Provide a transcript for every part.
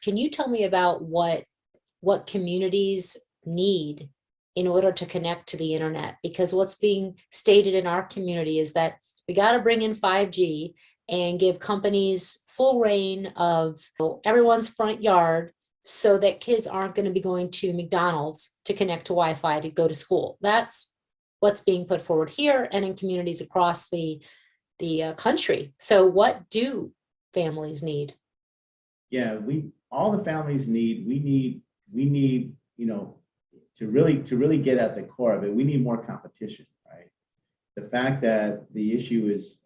can you tell me about what communities need in order to connect to the internet? Because what's being stated in our community is that we got to bring in 5G and give companies full reign of everyone's front yard so that kids aren't going to be going to McDonald's to connect to Wi-Fi to go to school. That's what's being put forward here and in communities across the country. So what do families need? Yeah, all the families need, we need, to really get at the core of it, we need more competition, right? The fact that the issue is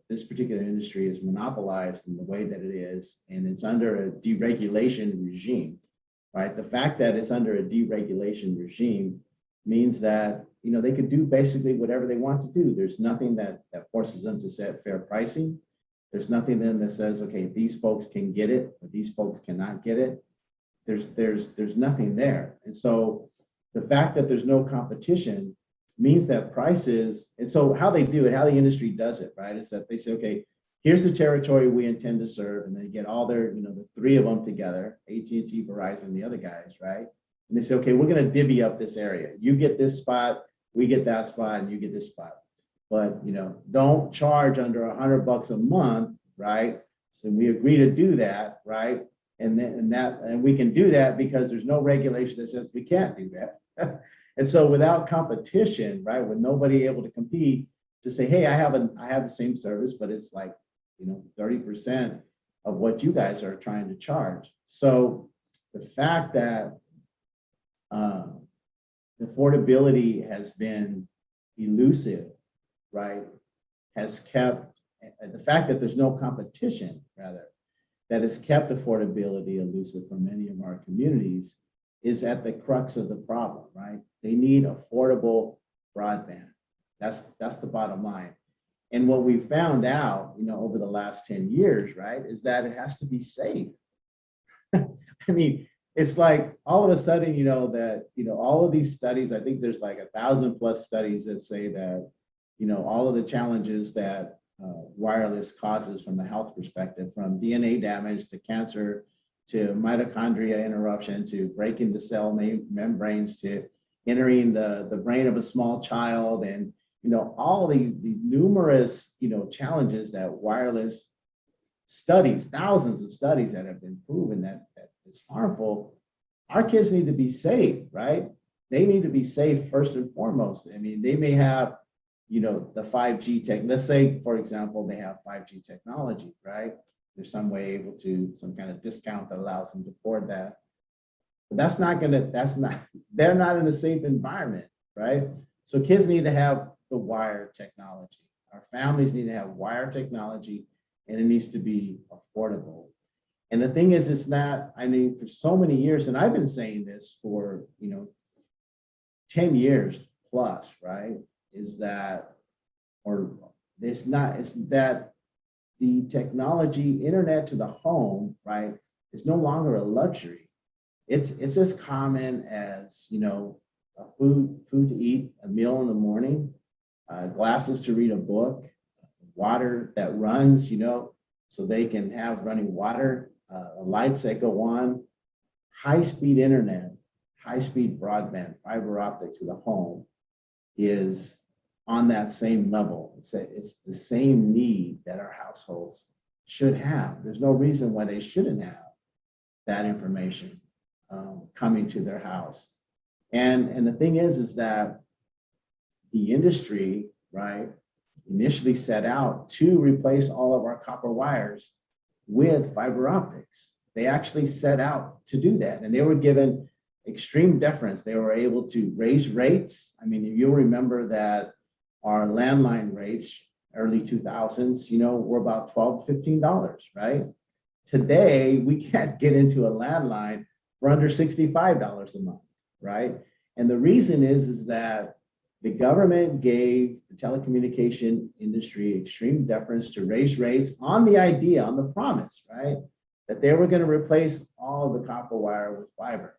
this particular industry is monopolized in the way that it is, and it's under a deregulation regime, right? The fact that it's under a deregulation regime means that they could do basically whatever they want to do. There's nothing that forces them to set fair pricing. There's nothing then that says, okay, these folks can get it, but these folks cannot get it. There's nothing there. And so the fact that there's no competition means that prices, and so how they do it, how the industry does it, right, is that they say, okay, here's the territory we intend to serve, and they get all their, the three of them together, AT&T, Verizon, the other guys, right? And they say, okay, we're going to divvy up this area. You get this spot, we get that spot, and you get this spot. But don't charge under $100 a month, right? So we agree to do that, right? And we can do that because there's no regulation that says we can't do that. And so without competition, right, with nobody able to compete, to say, hey, I have the same service, but it's like 30% of what you guys are trying to charge. So the fact that affordability has been elusive, right, has kept the fact that there's no competition, rather, that has kept affordability elusive for many of our communities is at the crux of the problem, right? They need affordable broadband. That's the bottom line. And what we found out, over the last 10 years, right, is that it has to be safe. I mean, it's like all of a sudden, that, all of these studies, I think there's like 1,000+ studies that say that, all of the challenges that wireless causes from a health perspective, from DNA damage to cancer, to mitochondria interruption, to breaking the cell membranes, to entering the brain of a small child, and all these numerous challenges that wireless studies, thousands of studies that have been proven that it's harmful. Our kids need to be safe, right? They need to be safe first and foremost. I mean, they may have the 5G tech. Let's say, for example, they have 5G technology, right? There's some way able to, some kind of discount that allows them to afford that. But they're not in a safe environment, right? So kids need to have the wire technology. Our families need to have wire technology, and it needs to be affordable. And the thing is, it's not, for so many years, and I've been saying this for, 10 years plus, right? Is that, it's that the technology, internet to the home, right, is no longer a luxury. It's as common as, a food to eat, a meal in the morning, glasses to read a book, water that runs, so they can have running water, lights that go on, high-speed internet, high-speed broadband, fiber optic to the home is on that same level. It's the same need that our households should have. There's no reason why they shouldn't have that information coming to their house. And the thing is that the industry, right, initially set out to replace all of our copper wires with fiber optics. They actually set out to do that, and they were given extreme deference. They were able to raise rates. I mean, you'll remember that our landline rates, early 2000s, were about $12 to $15, right? Today, we can't get into a landline for under $65 a month, right? And the reason is that the government gave the telecommunication industry extreme deference to raise rates on the idea, on the promise, right, that they were going to replace all of the copper wire with fiber.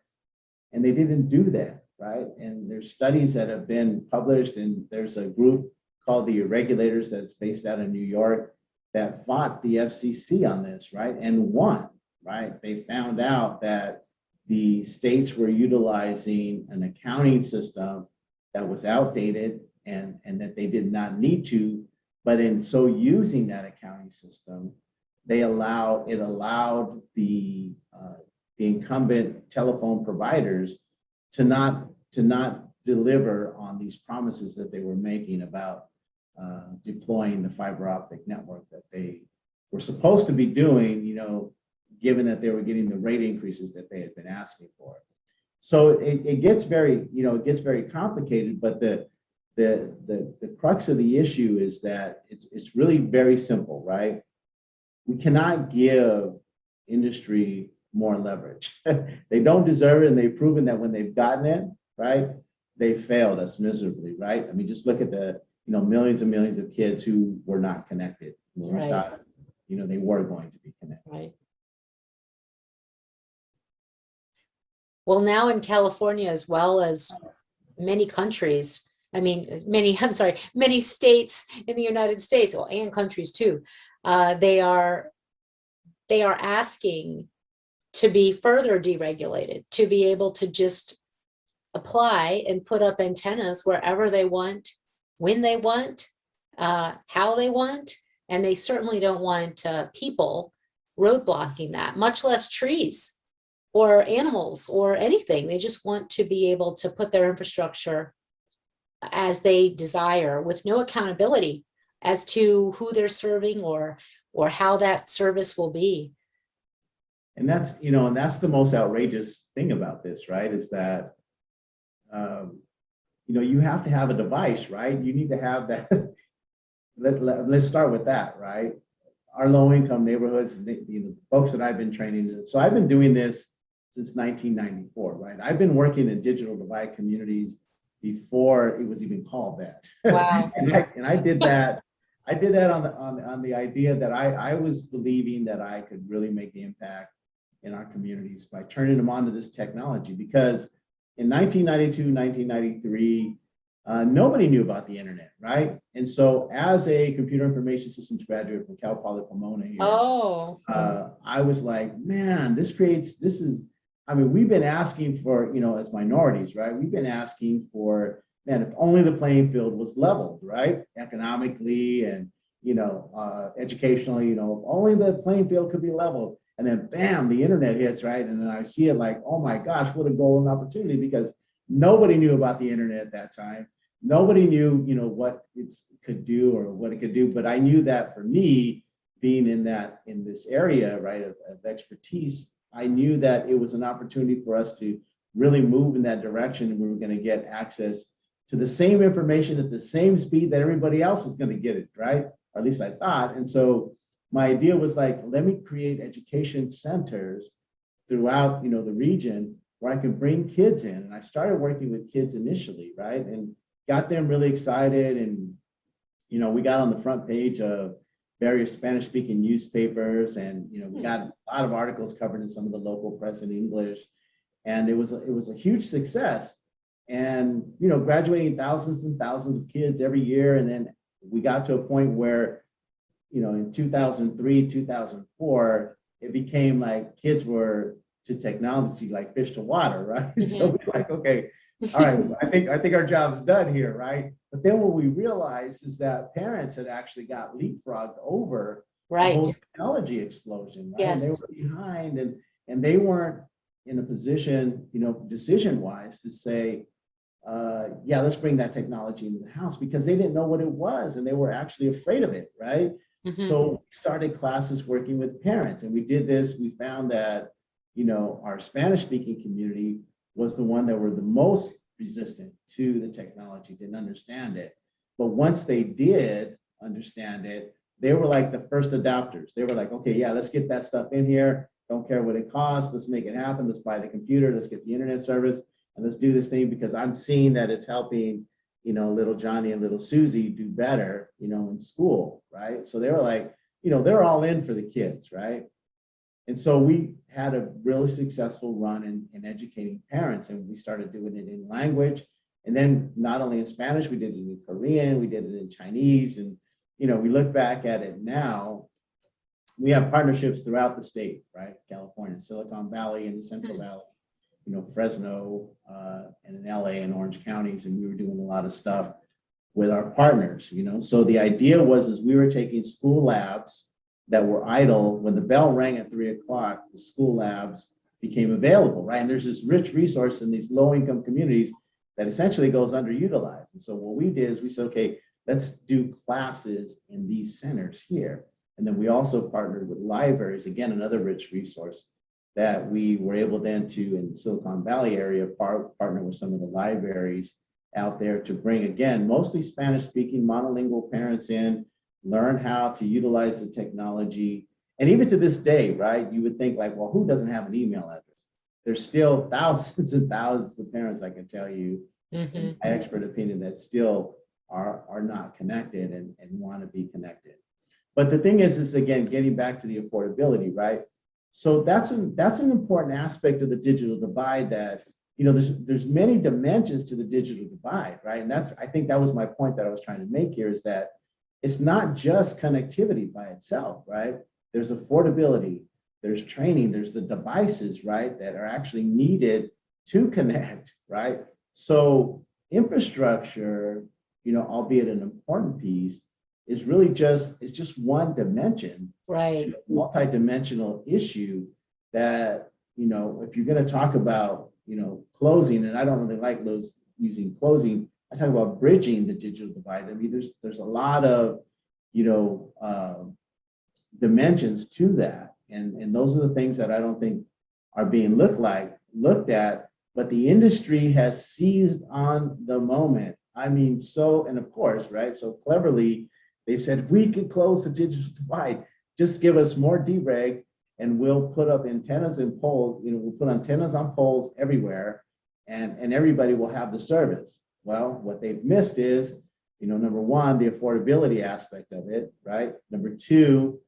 And they didn't do that, right? And there's studies that have been published, and there's a group called the Regulators that's based out of New York that fought the FCC on this, right, and won, right? They found out that the states were utilizing an accounting system that was outdated and that they did not need to, but in so using that accounting system, it allowed the incumbent telephone providers to not deliver on these promises that they were making about deploying the fiber optic network that they were supposed to be doing, given that they were getting the rate increases that they had been asking for. So it gets very, it gets very complicated, but the crux of the issue is that it's really very simple, right? We cannot give industry more leverage. They don't deserve it, and they've proven that when they've gotten it, right, they failed us miserably, right? I mean, just look at the millions and millions of kids who were not connected. Right. Thought, they were going to be connected. Right. Well, now in California, as well as many countries, many states in the United States, and countries too, they are asking to be further deregulated, to be able to just apply and put up antennas wherever they want, when they want, how they want, and they certainly don't want people roadblocking that, much less trees or animals or anything. They just want to be able to put their infrastructure as they desire, with no accountability as to who they're serving or how that service will be. And that's the most outrageous thing about this, right? Is that you have to have a device, right? You need to have that. Let's start with that, right? Our low-income neighborhoods, folks that I've been training. So I've been doing this since 1994, right? I've been working in digital divide communities before it was even called that. Wow. and I did that. I did that on the idea that I was believing that I could really make the impact in our communities by turning them onto this technology, because in 1992, 1993, nobody knew about the internet, right? And so as a computer information systems graduate from Cal Poly Pomona here, I was like, man, we've been asking for, as minorities, right? We've been asking for, man, if only the playing field was leveled, right? Economically and, educationally, if only the playing field could be leveled. And then bam, the internet hits, right? And then I see it like, oh my gosh, what a golden opportunity, because nobody knew about the internet at that time. Nobody knew, what it could do or what it could do. But I knew that for me, being in this area, right, of expertise, I knew that it was an opportunity for us to really move in that direction. And we were going to get access to the same information at the same speed that everybody else was going to get it, right? Or at least I thought. And so my idea was like, let me create education centers throughout, the region where I can bring kids in. And I started working with kids initially, right? And got them really excited. And, we got on the front page of various Spanish-speaking newspapers, and, we got a lot of articles covered in some of the local press in English. And it was a huge success. And, graduating thousands and thousands of kids every year. And then we got to a point where, in 2003, 2004, it became like kids were to technology like fish to water, right? Mm-hmm. So we're like, okay, all right, I think our job's done here, right? But then what we realized is that parents had actually got leapfrogged over the whole technology explosion, right? Yes. And they were behind, and they weren't in a position, decision-wise, to say, yeah, let's bring that technology into the house, because they didn't know what it was and they were actually afraid of it, right? Mm-hmm. So we started classes working with parents, and we did this. We found that, our Spanish-speaking community was the one that were the most resistant to the technology, didn't understand it. But once they did understand it, they were like the first adopters. They were like, okay, yeah, let's get that stuff in here. Don't care what it costs. Let's make it happen. Let's buy the computer. Let's get the internet service, and let's do this thing, because I'm seeing that it's helping, little Johnny and little Susie do better, in school, right? So they were like, they're all in for the kids, right? And so we had a really successful run in educating parents, and we started doing it in language. And then not only in Spanish, we did it in Korean, we did it in Chinese. And, we look back at it now, we have partnerships throughout the state, right? California, Silicon Valley and the Central Valley, Fresno, and in LA and Orange counties. And we were doing a lot of stuff with our partners, So the idea is we were taking school labs that were idle. When the bell rang at 3 o'clock, the school labs became available, right? And there's this rich resource in these low-income communities that essentially goes underutilized. And so what we did is we said, okay, let's do classes in these centers here. And then we also partnered with libraries, again, another rich resource that we were able then to, in the Silicon Valley area, partner with some of the libraries out there to bring, again, mostly Spanish-speaking monolingual parents in, learn how to utilize the technology. And even to this day, right, you would think like, well, who doesn't have an email address? There's still thousands and thousands of parents, I can tell you, in my expert opinion, that still are not connected and want to be connected. But the thing is again, getting back to the affordability, right? So that's an important aspect of the digital divide that, there's many dimensions to the digital divide, right? And I think that was my point that I was trying to make here, is that it's not just connectivity by itself, right? There's affordability, there's training, there's the devices, right, that are actually needed to connect, right? So infrastructure, albeit an important piece, is really just one dimension, right? To a multidimensional issue that, if you're going to talk about, closing, and I don't really like those using closing, I talk about bridging the digital divide. I mean, there's a lot of, dimensions to that, and those are the things that I don't think are being looked at. But the industry has seized on the moment. I mean, and of course, right? So cleverly, they've said, if we could close the digital divide, just give us more dereg and we'll put up antennas and poles, we'll put antennas on poles everywhere and everybody will have the service. Well, what they've missed is, number one, the affordability aspect of it, right? Number two,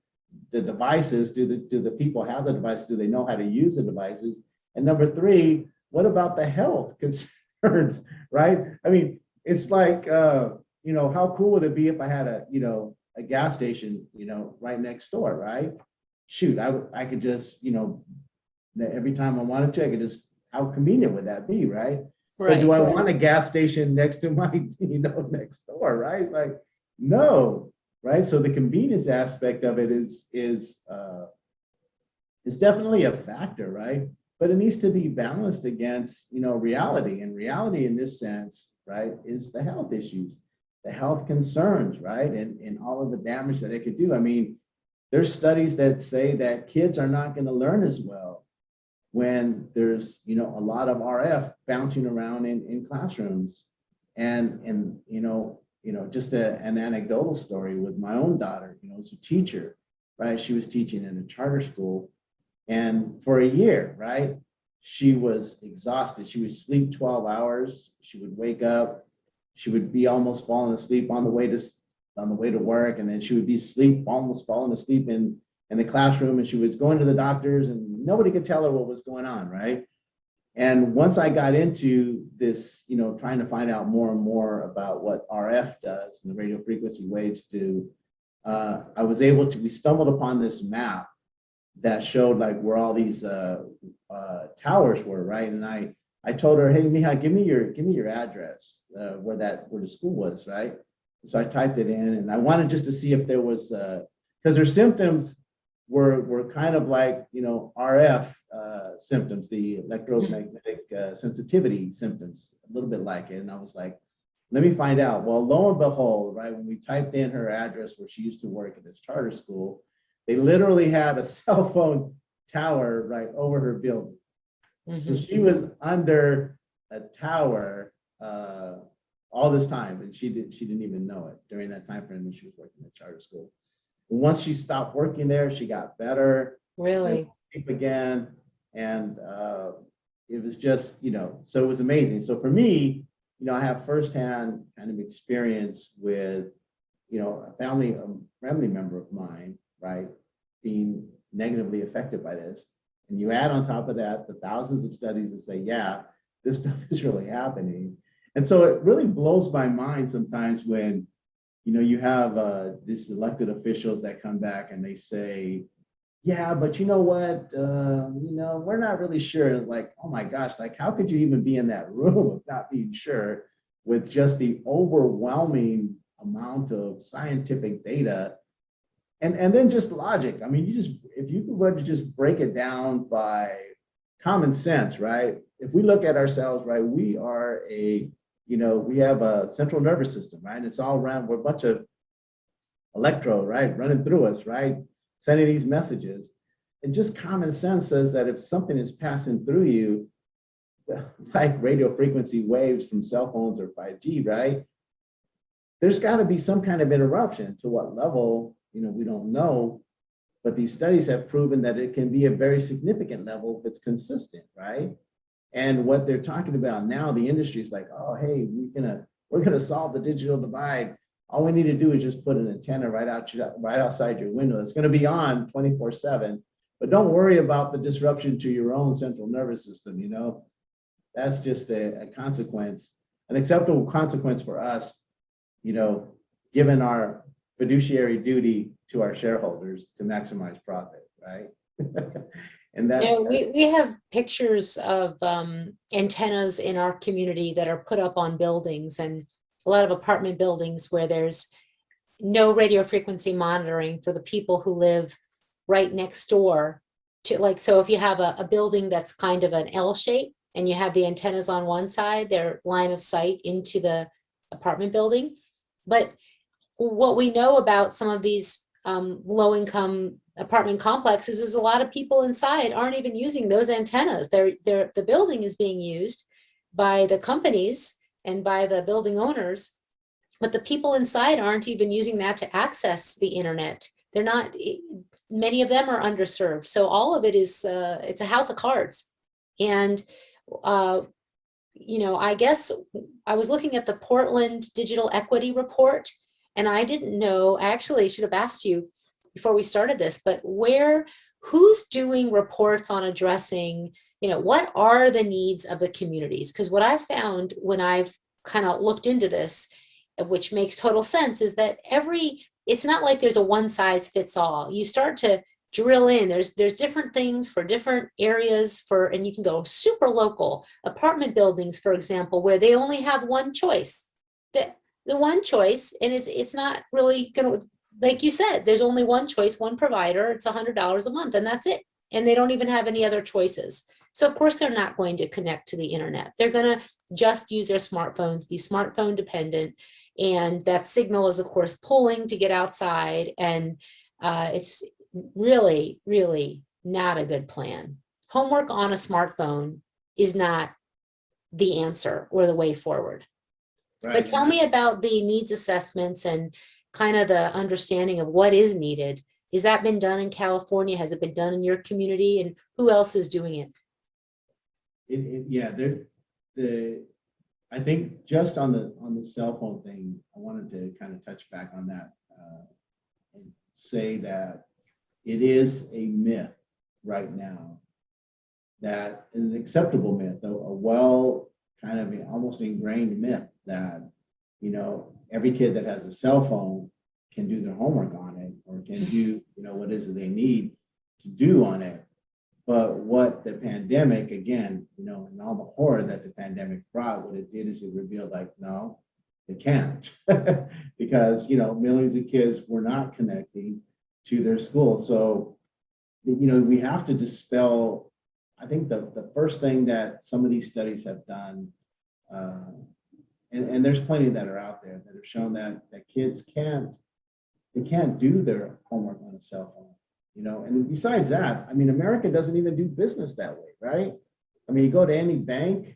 the devices, do the people have the devices? Do they know how to use the devices? And number three, what about the health concerns, right? I mean, it's like, how cool would it be if I had a gas station, right next door, right? Shoot, I could just, every time I wanted to, I could just, how convenient would that be, right? But do I want a gas station next to my, next door, right? It's like, no, right? So the convenience aspect of it is definitely a factor, right? But it needs to be balanced against, reality. And reality in this sense, right, is the health issues, the health concerns, right? And all of the damage that it could do. I mean, there's studies that say that kids are not going to learn as well when there's, a lot of RF bouncing around in classrooms. And just an anecdotal story with my own daughter, as a teacher, right? She was teaching in a charter school. And for a year, right, she was exhausted. She would sleep 12 hours. She would wake up. She would be almost falling asleep on the way to work. And then she would be almost falling asleep in the classroom. And she was going to the doctors and nobody could tell her what was going on, right? And once I got into this, trying to find out more and more about what RF does and the radio frequency waves do, we stumbled upon this map that showed like where all these towers were, right? And I told her, hey, Mija, give me your address where the school was, right? So I typed it in, and I wanted just to see if there was, because her symptoms were kind of like, RF symptoms, the electromagnetic sensitivity symptoms, a little bit like it. And I was like, let me find out. Well, lo and behold, right, when we typed in her address where she used to work at this charter school, they literally had a cell phone tower right over her building. So she was under a tower all this time, and she didn't even know it during that time frame when she was working at charter school. And once she stopped working there, she got better. Really? Again, and it was just, so it was amazing. So for me, I have firsthand kind of experience with, a family member of mine, right, being negatively affected by this. And you add on top of that the thousands of studies that say, yeah, this stuff is really happening. And so it really blows my mind sometimes when, you have these elected officials that come back and they say, yeah, but you know what? We're not really sure. It's like, oh my gosh, like how could you even be in that room without being sure with just the overwhelming amount of scientific data and then just logic. I mean, if you were to just break it down by common sense, right? If we look at ourselves, right, we have a central nervous system, right? It's all around, we're a bunch of electrode, right, running through us, right, sending these messages. And just common sense says that if something is passing through you, like radio frequency waves from cell phones or 5G, right, there's got to be some kind of interruption. To what level, we don't know, but these studies have proven that it can be a very significant level if it's consistent, right? And what they're talking about now, the industry is like, oh, hey, we're gonna solve the digital divide. All we need to do is just put an antenna right outside your window. It's going to be on 24/7, but don't worry about the disruption to your own central nervous system. That's just a consequence, an acceptable consequence for us, given our fiduciary duty to our shareholders to maximize profit, right? And We have pictures of antennas in our community that are put up on buildings, and a lot of apartment buildings where there's no radio frequency monitoring for the people who live right next door to, like, so if you have a building that's kind of an L shape and you have the antennas on one side, their line of sight into the apartment building. But what we know about some of these low-income apartment complexes is a lot of people inside aren't even using those antennas. The building is being used by the companies and by the building owners, but the people inside aren't even using that to access the internet. They're not, many of them are underserved. So all of it is, it's a house of cards. And, I guess I was looking at the Portland Digital Equity Report, and I didn't know, I actually should have asked you before we started this, but who's doing reports on addressing, what are the needs of the communities? Because what I found when I've kind of looked into this, which makes total sense, is that it's not like there's a one size fits all. You start to drill in, there's different things for different areas and you can go super local. Apartment buildings, for example, where they only have one choice. The one choice, and it's not really gonna, like you said, there's only one choice, one provider, it's $100 a month, and that's it. And they don't even have any other choices. So of course they're not going to connect to the internet. They're gonna just use their smartphones, be smartphone dependent. And that signal is of course pulling to get outside. And it's really, really not a good plan. Homework on a smartphone is not the answer or the way forward. Right. But tell me about the needs assessments and kind of the understanding of what is needed. Has that been done in California? Has it been done in your community? And who else is doing it? I think just on the cell phone thing, I wanted to kind of touch back on that and say that it is a myth right now, that is an acceptable myth, a well kind of almost ingrained myth that every kid that has a cell phone can do their homework on it or can do what is it they need to do on it. But what the pandemic, again, and all the horror that the pandemic brought, what it did is it revealed, like, no, they can't. Because millions of kids were not connecting to their school. So we have to dispel, I think the first thing that some of these studies have done, and there's plenty that are out there that have shown that kids can't do their homework on a cell phone. And besides that, I mean, America doesn't even do business that way, right? I mean, you go to any bank,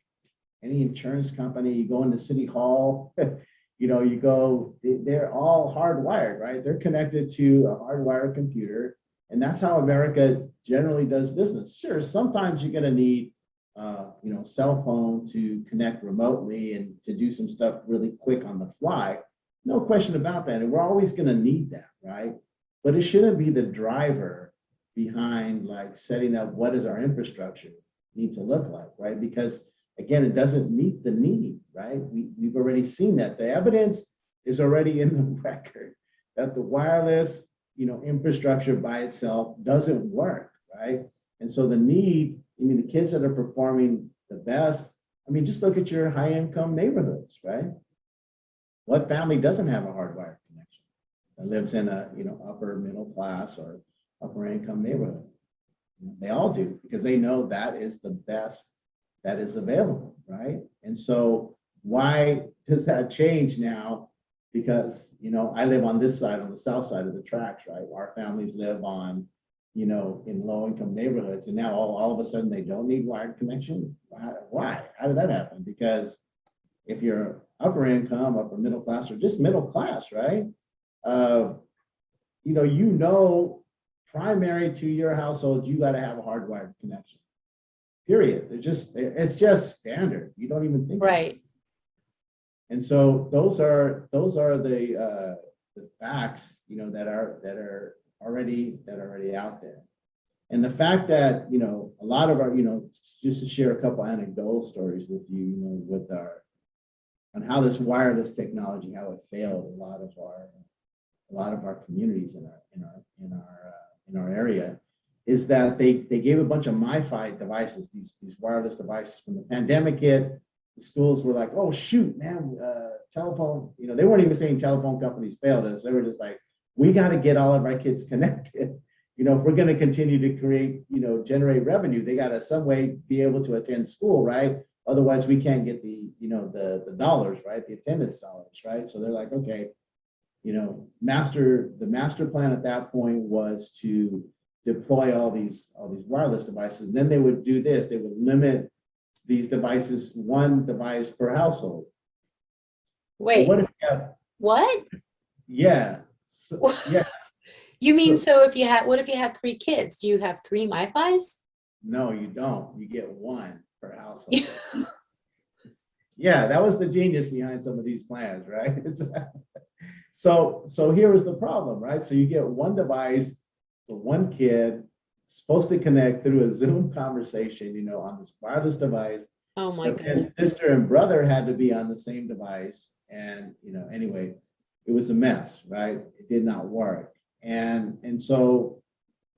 any insurance company, you go into City Hall, they're all hardwired, right? They're connected to a hardwired computer, and that's how America generally does business. Sure, sometimes you're going to need, cell phone to connect remotely and to do some stuff really quick on the fly. No question about that, and we're always going to need that, right? But it shouldn't be the driver behind like setting up what does our infrastructure need to look like, right? Because again, it doesn't meet the need, right? We've already seen that. The evidence is already in the record that the wireless, infrastructure by itself doesn't work, right? And so the need, the kids that are performing the best, just look at your high income neighborhoods, right? What family doesn't have a hardwired connection that lives in a, upper middle class or upper income neighborhood? They all do, because they know that is the best that is available, right? And so why does that change now? Because, I live on this side, on the south side of the tracks, right? Our families live on, in low income neighborhoods, and now all of a sudden they don't need wired connection. Why? How did that happen? Because if you're upper income, upper middle class, or just middle class, right? Primary to your household, you got to have a hardwired connection. Period. It's just standard. You don't even think Right. about it. And so those are the facts, that are already out there. And the fact that, a lot of our, just to share a couple anecdotal stories with you, on how this wireless technology, how it failed a lot of our communities in our area, is that they gave a bunch of MiFi devices, these wireless devices. When the pandemic hit, the schools were like, oh shoot, man, telephone, they weren't even saying telephone companies failed us. They were just like, we got to get all of our kids connected. If we're going to continue to create, generate revenue, they got to some way be able to attend school, right? Otherwise we can't get the dollars, right? The attendance dollars, right? So they're like, okay, the master plan at that point was to deploy all these wireless devices. And then they would do this, they would limit these devices, one device per household. Wait, what if you have, what? Yeah. Yeah. You mean, so what if you had 3 kids? Do you have 3 MiFis? No, you don't. You get one per household. Yeah, that was the genius behind some of these plans, right? So here was the problem, right? So you get one device for one kid, supposed to connect through a Zoom conversation, on this wireless device. Oh my goodness. Sister and brother had to be on the same device. And, anyway, it was a mess, right? It did not work. And so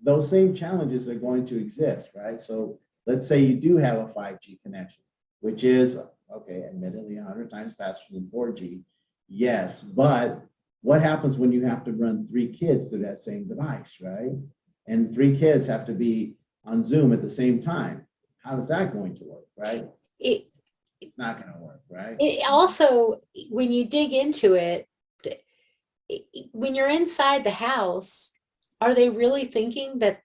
those same challenges are going to exist, right? So let's say you do have a 5G connection, which is, okay, admittedly 100 times faster than 4G. Yes, but what happens when you have to run 3 kids through that same device, right? And 3 kids have to be on Zoom at the same time. How is that going to work, right? It's not going to work, right? It also, when you dig into it, when you're inside the house, are they really thinking that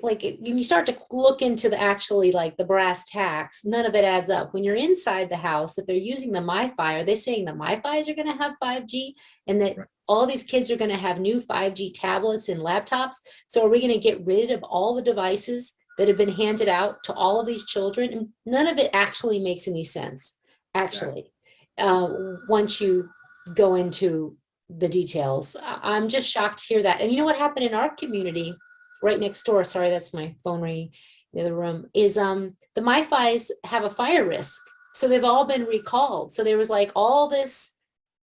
when you start to look into the brass tacks, none of it adds up. When you're inside the house, if they're using the MiFi, are they saying the MiFis are going to have 5G and that all these kids are going to have new 5G tablets and laptops? So are we going to get rid of all the devices that have been handed out to all of these children? And none of it actually makes any sense, actually, once you go into the details. I'm just shocked to hear that. And you know what happened in our community right next door? Sorry, that's my phone ringing in the other room. Is the MiFis have a fire risk, so they've all been recalled. So there was all this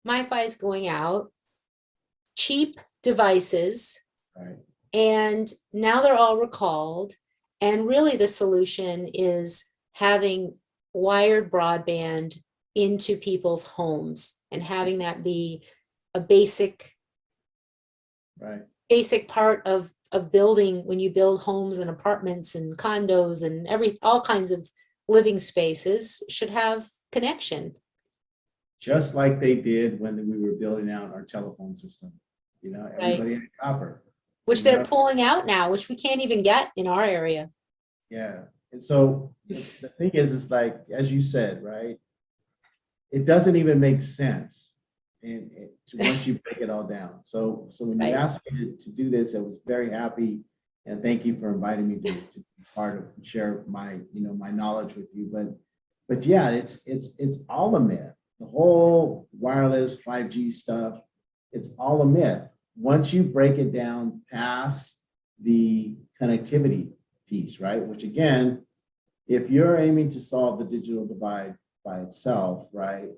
MiFis going out, cheap devices, right, and now they're all recalled. And really, the solution is having wired broadband into people's homes and having that be a basic part of building. When you build homes and apartments and condos and all kinds of living spaces should have connection. Just like they did when we were building out our telephone system, everybody had copper. Which they're pulling out now, which we can't even get in our area. Yeah. And so the thing is like, as you said, right, it doesn't even make sense once you break it all down. So when you asked me to do this, I was very happy, and thank you for inviting me to be part of and share my my knowledge with you. But yeah, it's all a myth. The whole wireless 5G stuff, it's all a myth. Once you break it down past the connectivity piece, right? Which again, if you're aiming to solve the digital divide by itself, right?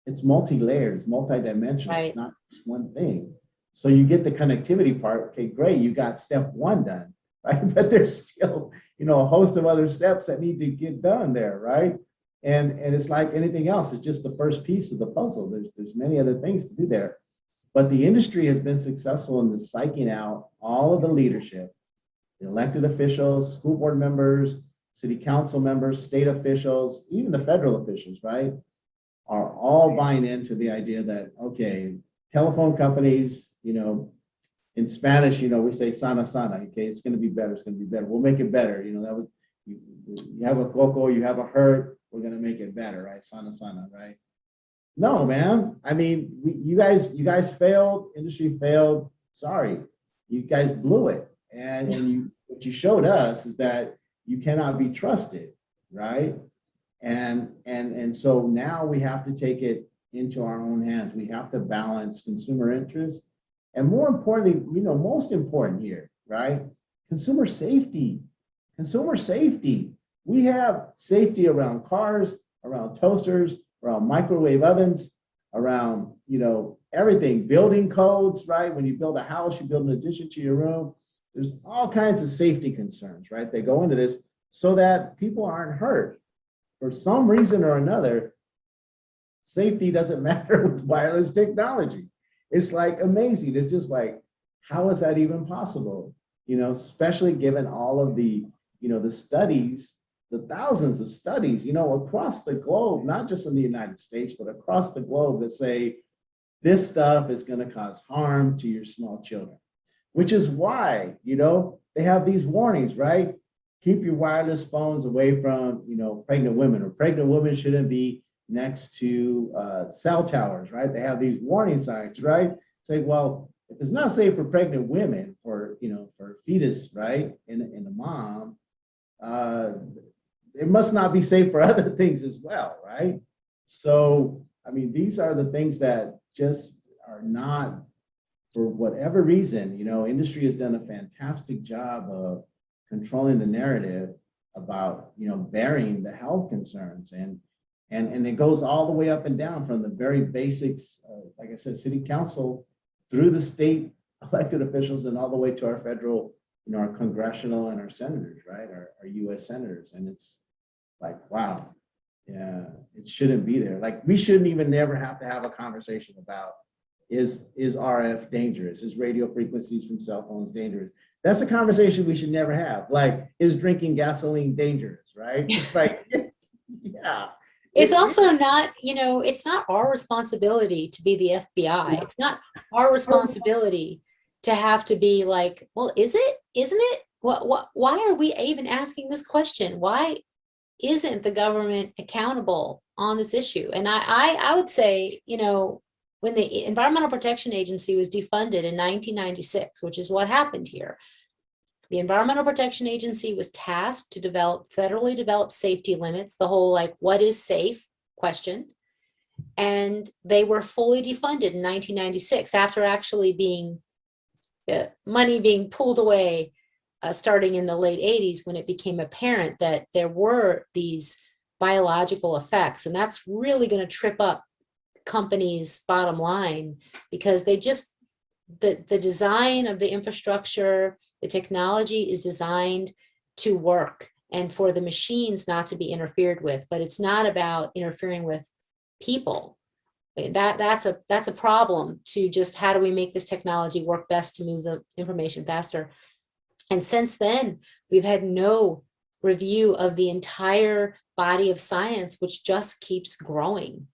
It's multi-layered, it's multi-dimensional. It's not just one thing. So you get the connectivity part. Okay, great. You got step one done, right? But there's still, a host of other steps that need to get done there, right? And it's like anything else. It's just the first piece of the puzzle. There's many other things to do there. But the industry has been successful in psyching out all of the leadership, the elected officials, school board members, city council members, state officials, even the federal officials, right, are all buying into the idea that, okay, telephone companies, in Spanish, we say sana sana, okay, it's going to be better, it's going to be better. We'll make it better. That was, you have a coco, you have a hurt, we're going to make it better, right? Sana sana, right? No, man. I mean, you guys failed, industry failed. Sorry, you guys blew it. And what you showed us is that you cannot be trusted, right? And so now we have to take it into our own hands. We have to balance consumer interest, and more importantly, most important here, right? Consumer safety. Consumer safety. We have safety around cars, around toasters, around microwave ovens, around, everything, building codes, right? When you build a house, you build an addition to your room. There's all kinds of safety concerns, right? They go into this so that people aren't hurt. For some reason or another, safety doesn't matter with wireless technology. It's like amazing. It's just like, how is that even possible? Especially given all of the, the studies, the thousands of studies, across the globe, not just in the United States, but across the globe that say this stuff is going to cause harm to your small children, which is why, they have these warnings, right? Keep your wireless phones away from, pregnant women, or pregnant women shouldn't be next to cell towers, right? They have these warning signs, right? Say, well, if it's not safe for pregnant women, for, for fetus, right, in a mom, it must not be safe for other things as well, right? So, I mean, these are the things that just are not, for whatever reason, industry has done a fantastic job of controlling the narrative about, bearing the health concerns. And it goes all the way up and down from the very basics, like I said, city council, through the state elected officials, and all the way to our federal, our congressional and our senators, right? Our US senators. And it's like, wow, yeah, it shouldn't be there. Like, we shouldn't even never have to have a conversation about, is RF dangerous? Is radio frequencies from cell phones dangerous? That's a conversation we should never have. Like, is drinking gasoline dangerous, right? It's like, yeah. It's also not, it's not our responsibility to be the FBI. It's not our responsibility to have to be like, well, is it? Isn't it? Why are we even asking this question? Why isn't the government accountable on this issue? And I would say, when the Environmental Protection Agency was defunded in 1996, which is what happened here, the Environmental Protection Agency was tasked to develop federally developed safety limits, the whole like, what is safe question. And they were fully defunded in 1996 after actually being, money being pulled away, starting in the late 80s, when it became apparent that there were these biological effects. And that's really going to trip up companies' bottom line, because they just, the design of the infrastructure, the technology is designed to work and for the machines not to be interfered with, but it's not about interfering with people. That's a problem. To just, how do we make this technology work best to move the information faster? And since then, we've had no review of the entire body of science, which just keeps growing.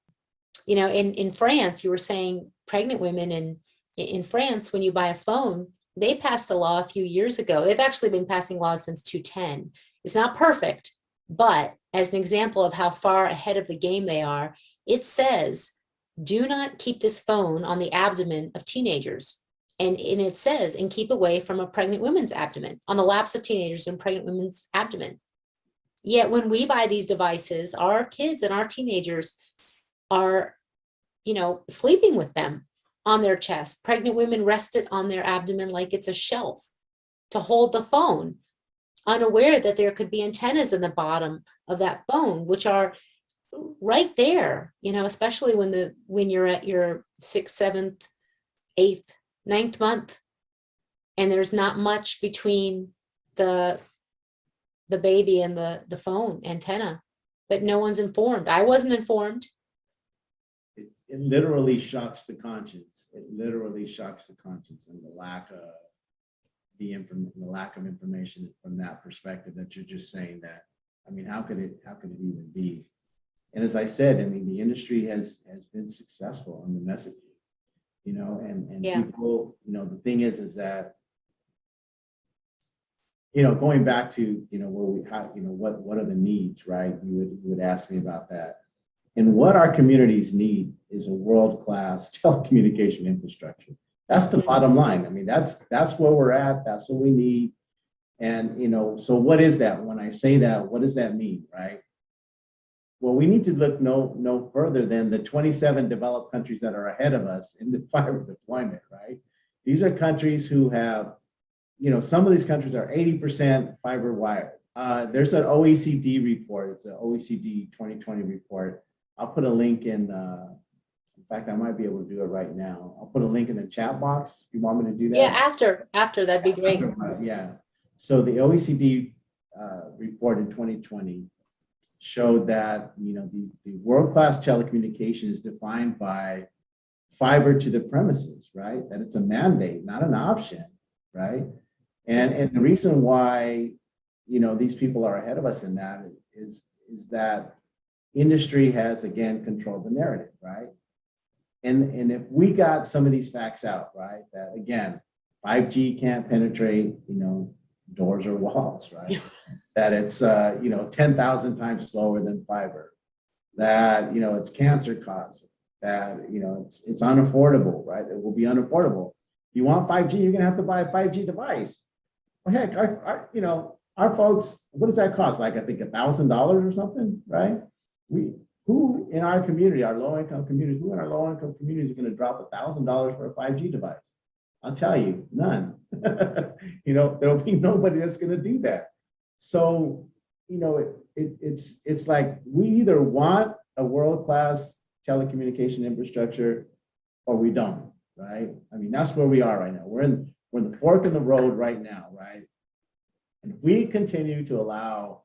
In France, you were saying pregnant women, in France, when you buy a phone, they passed a law a few years ago. They've actually been passing laws since 2010. It's not perfect, but as an example of how far ahead of the game they are, it says, do not keep this phone on the abdomen of teenagers. And it says, and keep away from a pregnant woman's abdomen, on the laps of teenagers and pregnant women's abdomen. Yet when we buy these devices, our kids and our teenagers are, sleeping with them on their chest. Pregnant women rest it on their abdomen like it's a shelf to hold the phone, unaware that there could be antennas in the bottom of that phone, which are right there, especially when you're at your 6th, 7th, 8th, ninth month. And there's not much between the baby and the phone antenna, but no one's informed. I wasn't informed. It literally shocks the conscience. It literally shocks the conscience, and the lack of information from that perspective, that you're just saying that. I mean, how could it even be? And as I said, I mean, the industry has been successful on the messaging, and Yeah. people, the thing is that, going back to, what are the needs, right? You would ask me about that. And what our communities need is a world-class telecommunication infrastructure. That's the bottom line. I mean, that's where we're at. That's what we need. And, so what is that? When I say that, what does that mean, right? Well, we need to look no further than the 27 developed countries that are ahead of us in the fiber deployment, right? These are countries who have, some of these countries are 80% fiber wired. There's an OECD report. It's an OECD 2020 report. I'll put a link in fact, I might be able to do it right now. I'll put a link in the chat box if you want me to do that. Yeah, after that'd be great. Yeah. So the OECD report in 2020 showed that, the world-class telecommunication is defined by fiber to the premises, right? That it's a mandate, not an option, right? And the reason why, these people are ahead of us in that is that industry has, again, controlled the narrative, right? And if we got some of these facts out, right, that again, 5G can't penetrate, doors or walls, right? That it's 10,000 times slower than fiber, that it's cancer causing, that it's unaffordable, right? It will be unaffordable. You want 5G, you're gonna have to buy a 5G device. Well, heck, our folks, what does that cost? Like, I think $1,000 or something, right? Who in our community, our low-income community, who in our low-income community is going to drop $1,000 for a 5G device? I'll tell you, none. There'll be nobody that's going to do that. So, it's like, we either want a world-class telecommunication infrastructure or we don't, right? I mean, that's where we are right now. We're in the fork in the road right now, right? And if we continue to allow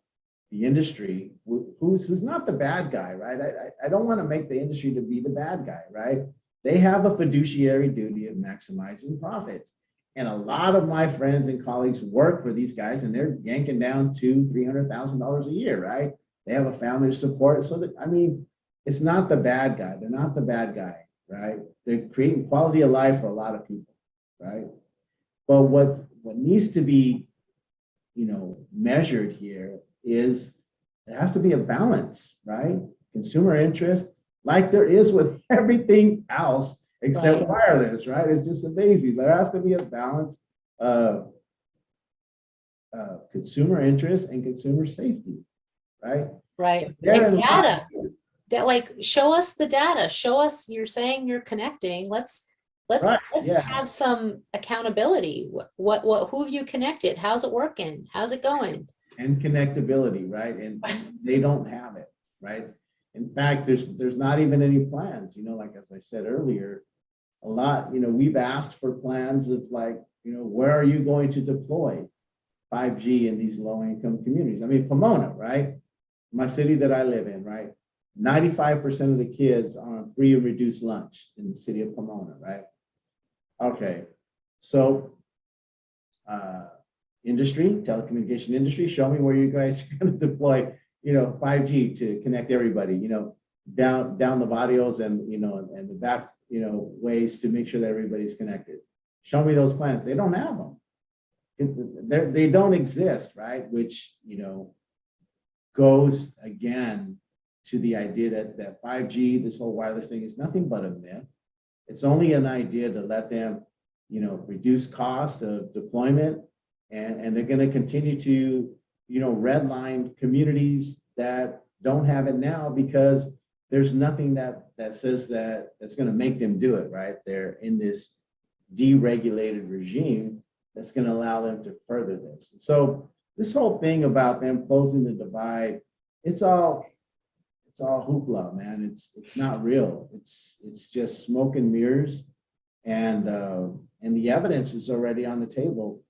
the industry, who's not the bad guy, right? I don't want to make the industry to be the bad guy, right? They have a fiduciary duty of maximizing profits. And a lot of my friends and colleagues work for these guys, and they're yanking down $200,000-$300,000 a year, right? They have a family to support. So that, I mean, it's not the bad guy. They're not the bad guy, right? They're creating quality of life for a lot of people, right? But what needs to be, measured here is there has to be a balance, right? Consumer interest, like there is with everything else except wireless, right? It's just amazing. There has to be a balance of consumer interest and consumer safety, right? Right. And data. That, show us the data. Show us, you're saying you're connecting. Let's have some accountability. Who have you connected? How's it working? How's it going? And connectability, right? And they don't have it, right? In fact, there's not even any plans, like, as I said earlier, a lot, we've asked for plans of where are you going to deploy 5G in these low income communities? I mean, Pomona, right? My city that I live in, right? 95% of the kids are on free or reduced lunch in the city of Pomona, right? Okay, so telecommunication industry, show me where you guys are going to deploy, 5G to connect everybody, down the barrios and, and the back, ways to make sure that everybody's connected. Show me those plans. They don't have them. They don't exist, right? Which, goes again to the idea that 5G, this whole wireless thing, is nothing but a myth. It's only an idea to let them, reduce cost of deployment, and they're going to continue to, redline communities that don't have it now because there's nothing that says that's going to make them do it, right? They're in this deregulated regime that's going to allow them to further this. And so this whole thing about them closing the divide, it's all hoopla, man. It's not real. It's just smoke and mirrors, and And the evidence is already on the table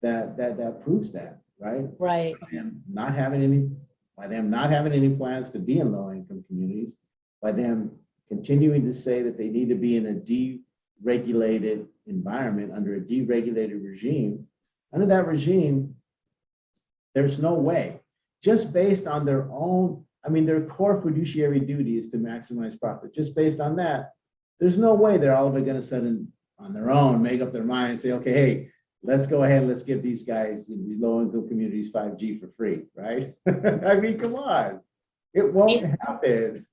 that proves that, right? Right. And not having any, by them not having any plans to be in low-income communities, by them continuing to say that they need to be in a deregulated environment under a deregulated regime. Under that regime, there's no way, just based on their own, I mean, their core fiduciary duty is to maximize profit. Just based on that, there's no way they're all of it going to suddenly on their own make up their mind and say, okay, hey, let's go ahead and let's give these guys in these low-income communities 5G for free, right? I mean, come on, it won't happen.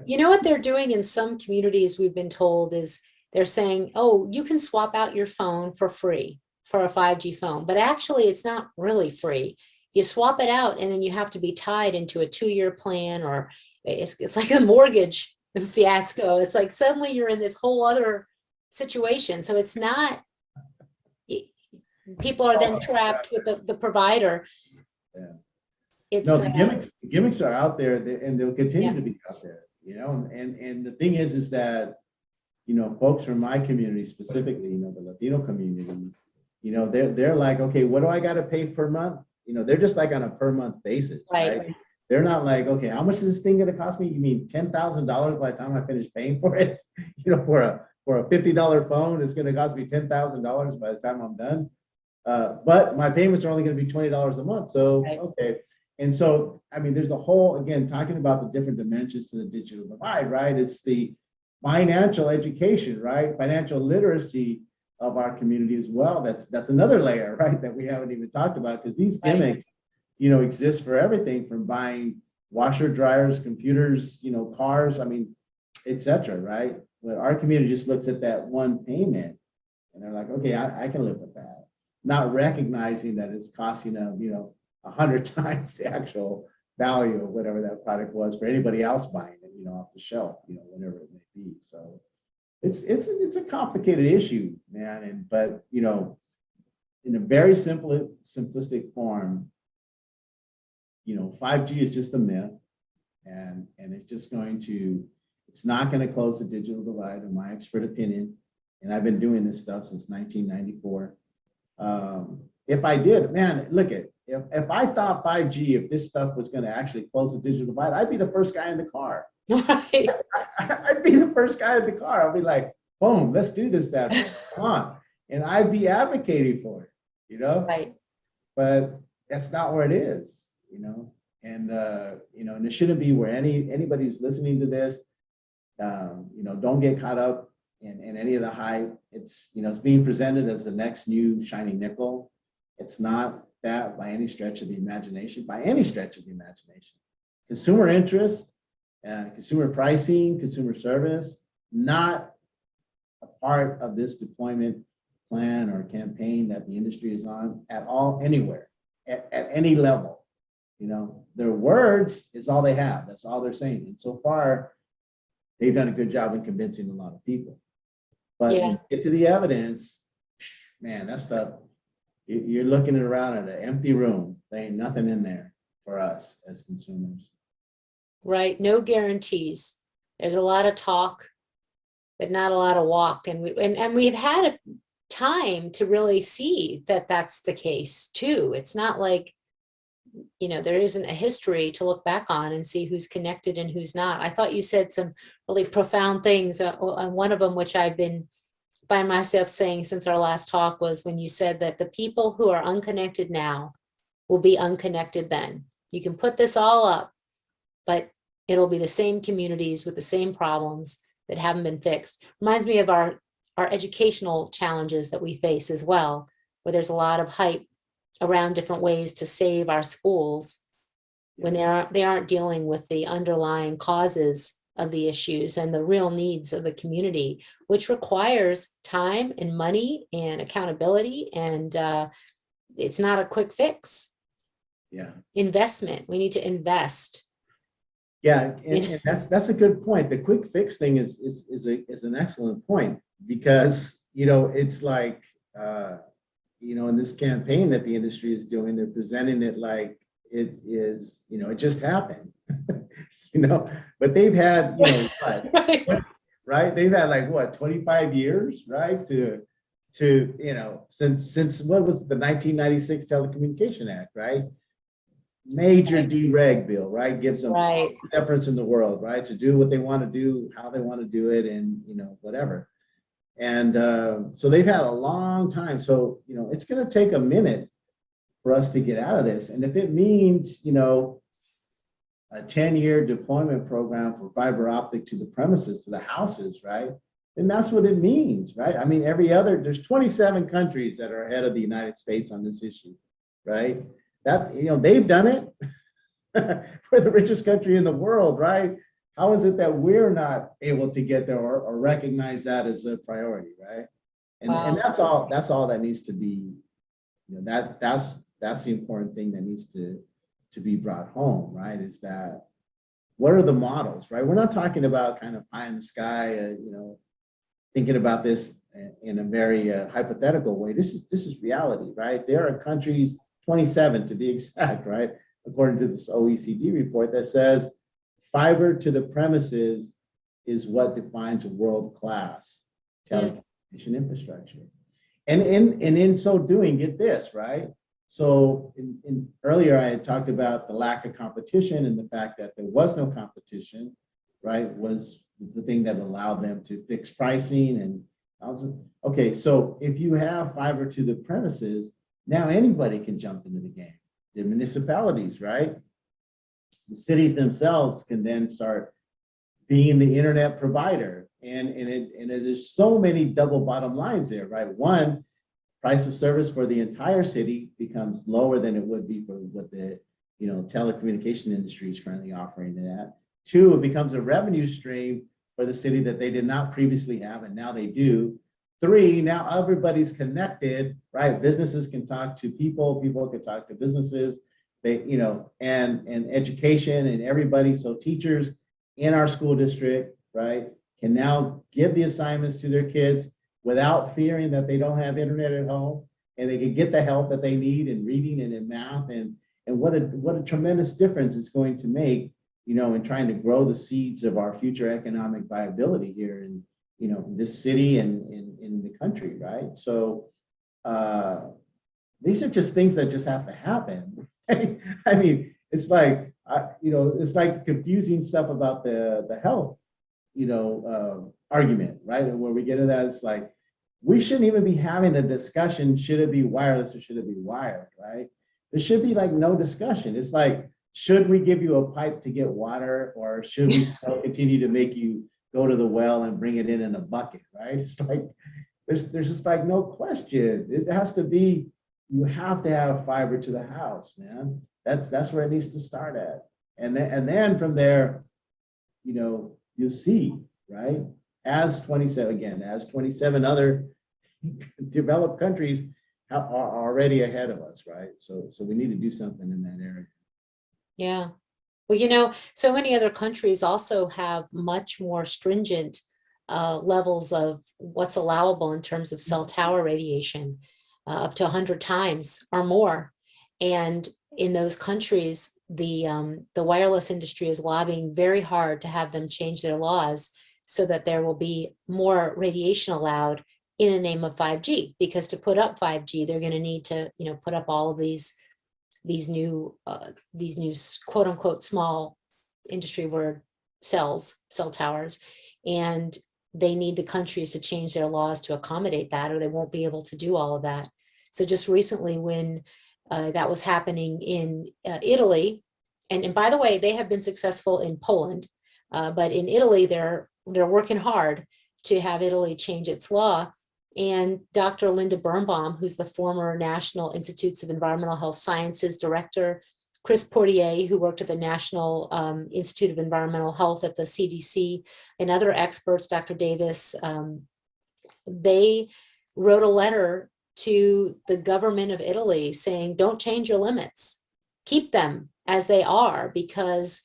You know what they're doing in some communities, we've been told, is they're saying, oh, you can swap out your phone for free for a 5G phone, but actually it's not really free. You swap it out and then you have to be tied into a 2-year plan, or it's like a mortgage fiasco. It's like suddenly you're in this whole other situation. So it's not, people are then trapped with the provider. Yeah. It's No, the gimmicks are out there, and they'll continue Yeah. to be out there, you know. And the thing is that, you know, folks from my community specifically, you know, the Latino community, you know, they're like, okay, what do I got to pay per month? You know, they're just like on a per month basis, Right. right? They're not like, okay, how much is this thing going to cost me? You mean $10,000 by the time I finish paying for it? You know, for a $50 phone, it's going to cost me $10,000 by the time I'm done. But my payments are only going to be $20 a month. So, Right. okay. And so, I mean, there's a whole, again, talking about the different dimensions to the digital divide, right? It's the financial education, right? Financial literacy of our community as well. That's another layer, right? That we haven't even talked about, because these gimmicks, you know, exist for everything from buying washer, dryers, computers, you know, cars, I mean, etc. Right? But our community just looks at that one payment and they're like, okay, I can live with that. Not recognizing that it's costing them, you know, 100 times the actual value of whatever that product was for anybody else buying it, you know, off the shelf, you know, whatever it may be. So it's a complicated issue, man. But you know, in a very simplistic form, you know, 5G is just a myth, and it's not going to close the digital divide, in my expert opinion. And I've been doing this stuff since 1994. If I did, man, look at, if I thought 5G, if this stuff was going to actually close the digital divide, I'd be the first guy in the car. Right. I'd be the first guy in the car. I'll be like, boom, let's do this, bad boy. Come on. And I'd be advocating for it, you know? Right. But that's not where it is, you know? And, you know, and it shouldn't be where anybody who's listening to this, you know, don't get caught up in any of the hype. It's, you know, it's being presented as the next new shiny nickel. It's not that by any stretch of the imagination, Consumer interest, consumer pricing, consumer service, not a part of this deployment plan or campaign that the industry is on at all, anywhere, at any level. You know, their words is all they have. That's all they're saying. And so far, they've done a good job in convincing a lot of people. But when you get to the evidence, man, that stuff, you're looking around at an empty room. There ain't nothing in there for us as consumers. Right. No guarantees. There's a lot of talk, but not a lot of walk. And we've had a time to really see that that's the case too. It's not like, you know, there isn't a history to look back on and see who's connected and who's not. I thought you said some really profound things. And one of them, which I've been find myself saying since our last talk, was when you said that the people who are unconnected now will be unconnected then. You can put this all up, but it'll be the same communities with the same problems that haven't been fixed. Reminds me of our educational challenges that we face as well, where there's a lot of hype around different ways to save our schools when they aren't dealing with the underlying causes of the issues and the real needs of the community, which requires time and money and accountability. And it's not a quick fix. Yeah. Investment. We need to invest. Yeah, and that's a good point. The quick fix thing is an excellent point, because you know, it's like you know, in this campaign that the industry is doing, they're presenting it like it is, you know, it just happened. You know, but they've had, you know, right? They've had like what, 25 years, right, to to, since what was the 1996 Telecommunication Act, right? Major Right. dereg bill, right? Gives them all Right. the deference in the world, right? To do what they want to do, how they want to do it, and whatever. And so they've had a long time. So it's going to take a minute for us to get out of this. And if it means a 10-year deployment program for fiber optic to the premises, to the houses, right? Then that's what it means, right? I mean, there's 27 countries that are ahead of the United States on this issue, right? That, they've done it. We're the richest country in the world, right? How is it that we're not able to get there or recognize that as a priority, right? And Wow. that's all that needs to be, that's the important thing that needs to be brought home, right? Is that what are the models, right? We're not talking about kind of pie in the sky, thinking about this in a very hypothetical way. This is reality, right? There are countries, 27 to be exact, right? According to this OECD report that says fiber to the premises is what defines a world-class telecommunication infrastructure. And in so doing, get this, right? So earlier I had talked about the lack of competition, and the fact that there was no competition, right, was the thing that allowed them to fix pricing. And okay, so if you have fiber to the premises, now anybody can jump into the game. The municipalities, right? The cities themselves can then start being the internet provider. And there's so many double bottom lines there, right? One, price of service for the entire city becomes lower than it would be for what the telecommunication industry is currently offering it at. Two, it becomes a revenue stream for the city that they did not previously have, and now they do. Three, now everybody's connected, right? Businesses can talk to people, people can talk to businesses, and education and everybody. So teachers in our school district, right, can now give the assignments to their kids without fearing that they don't have internet at home, and they can get the help that they need in reading and in math. And what a tremendous difference it's going to make, in trying to grow the seeds of our future economic viability here in this city and in the country, right? So these are just things that just have to happen. I mean, it's like it's like confusing stuff about the health argument, right? And where we get into that, it's like we shouldn't even be having a discussion, should it be wireless or should it be wired, right? There should be like no discussion. It's like, should we give you a pipe to get water, or should we still continue to make you go to the well and bring it in a bucket, right? It's like there's just like no question. It has to be, you have to have fiber to the house, man. That's where it needs to start at. And then from there, you'll see, right? As 27 other developed countries are already ahead of us, right? So we need to do something in that area. Yeah. Well, so many other countries also have much more stringent levels of what's allowable in terms of cell tower radiation, up to 100 times or more. And in those countries, the wireless industry is lobbying very hard to have them change their laws so that there will be more radiation allowed in the name of 5G. Because to put up 5G, they're going to need to, put up all of these new quote unquote small industry word cell towers, and they need the countries to change their laws to accommodate that, or they won't be able to do all of that. So just recently, when that was happening in Italy, and by the way, they have been successful in Poland, but in Italy, they're working hard to have Italy change its law. And Dr. Linda Birnbaum, who's the former National Institutes of Environmental Health Sciences director, Chris Portier, who worked at the National Institute of Environmental Health at the CDC, and other experts, Dr. Davis, they wrote a letter to the government of Italy saying, don't change your limits, keep them as they are, because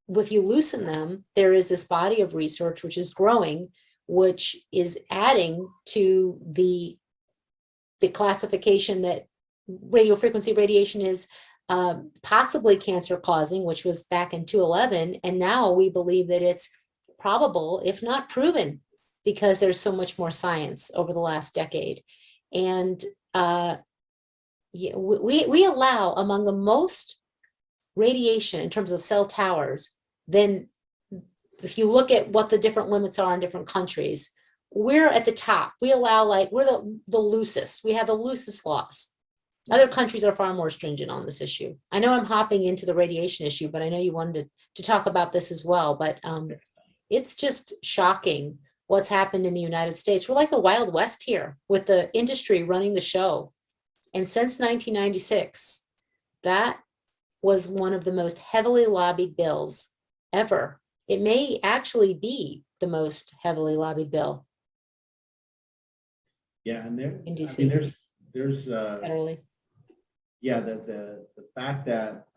if you loosen them, there is this body of research which is growing, which is adding to the classification that radio frequency radiation is possibly cancer causing, which was back in 2011. And now we believe that it's probable, if not proven, because there's so much more science over the last decade. And yeah, we allow among the most radiation in terms of cell towers. Then if you look at what the different limits are in different countries, we're at the top. We allow, like, we're the loosest. We have the loosest laws. Other countries are far more stringent on this issue. I know I'm hopping into the radiation issue, but I know you wanted to talk about this as well. But it's just shocking what's happened in the United States. We're like the Wild West here with the industry running the show. And since 1996, that was one of the most heavily lobbied bills ever. It may actually be the most heavily lobbied bill Yeah, and there, in I DC. mean, there's federally. yeah, the fact that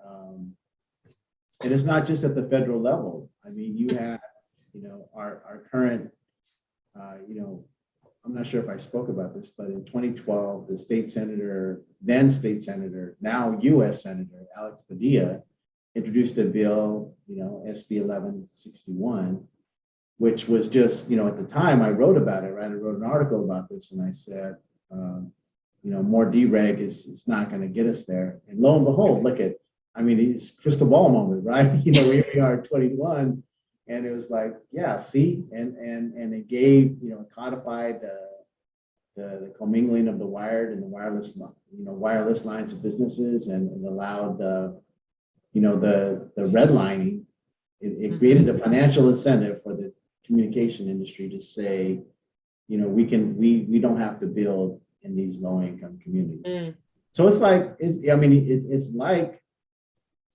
and it's not just at the federal level. I mean, you have, our current, I'm not sure if I spoke about this, but in 2012, the state senator, then state senator, now U.S. Senator Alex Padilla, introduced a bill, SB 1161, which was just, at the time I wrote about it, right? I wrote an article about this, and I said, more dereg is not going to get us there. And lo and behold, look at, I mean, it's crystal ball moment, right? Here we are, 21. And it was like, yeah, see, and it gave, codified the commingling of the wired and the wireless, wireless lines of businesses, and allowed the redlining. It created a financial incentive for the communication industry to say, we don't have to build in these low income communities. So it's like, it's like